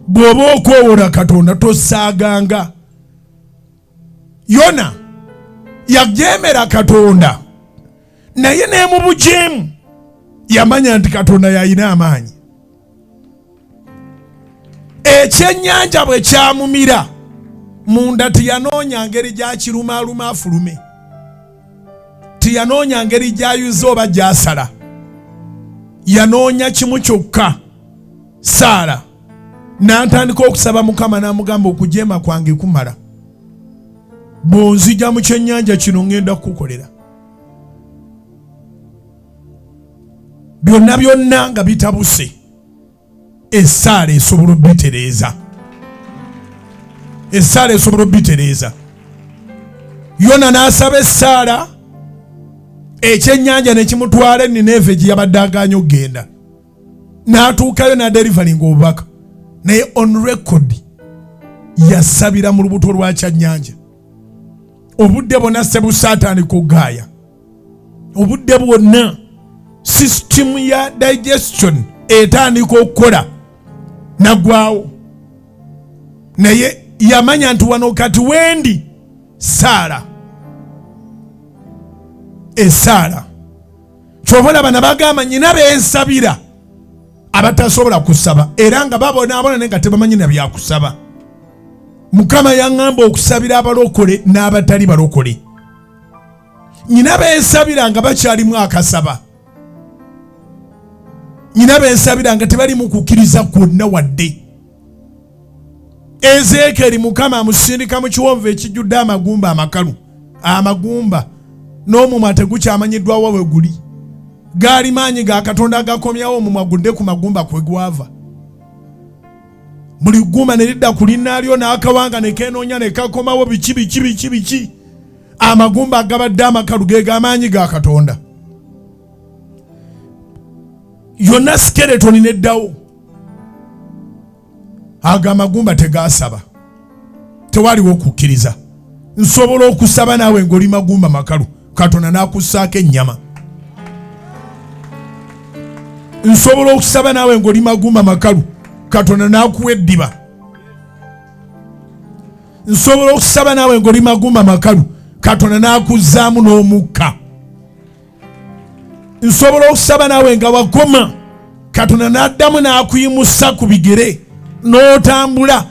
bw'oba okowoola Katonda tosaaganga. Yona yajeemera Katonda naye ne mu bujeemu yamanya nti Katonda yalina amaanyi. Ekyennyanja bwe kyamumira munda tiyanoonya ngeri gyakirumaaluma afulume, tiyanoonya ngeri gyayuza oba gyasala, yanoonya kimu kyokka. Saala n'atandika okusaba Mukama n'amugamba okujeema kwange kumala, bw'onzija mu kyennyanja kino ngenda kukukolera. Byonna byonna nga bitabuse, essaala esobola obitereeza. Essaala esobola obitereeza. Yona n'asaba essaala, ekyennyanja ne kimutwala Nineeve gye yabadde agaanye okugenda. N'atuukayo n'aderivalinga obubaka, naye on record yasabira mu lubuto lwa kyennyanja. Obudde bwonna Sebusaatandika okugaaya, obudde bwonna system ya digestion etandika okukola, naggwaawo. Naye yamanya nti wano kati wendi Saala. Esaala kyova olaba nabagamba nyina bensabira abatasobola kusaba era nga babonaabona naye nga tebamanyi na byakusaba. Mukama yaŋŋamba okusabira abalokole n'abatali balokole. Nyina bensabira nga bakyalimu akasaba, nyina bensabira nga tebalimu kukkiriza kwonna wadde. Ezeekeri Mukama amusindika mu kiwonvu ekijjudde amagumba amakalu, amagumba n'omumwa tegukyamanyiddwa wa we guli. Gaali maanyi ga Katonda agakomyawo omumwa gudde ku magumba kwe gwava. Buli ggumba ne lidda ku linnaalyo n'akawanga ne keenoonya ne kakomawo biki. Amagumba agabadde amakalu ge g'amaanyi ga Katonda. Yonna skeletoni neddawo. Ago amagumba tegaasaba, tewaliwo kukkiriza. Nsobola okusaba naawe ng'oli magumba makalu, Katonda n'akussaako ennyama. Nsobola okusaba naawe ng'oli magumba makalu, Katonda n'akuwa eddiba. Nsobola okusaba naawe ng'oli magumba makalu, Katonda n'akuzzaamu n'omukka. Nsobola okusaba naawe nga wakoma, Katonda n'addamu n'akuyimusa ku bigere n'otambula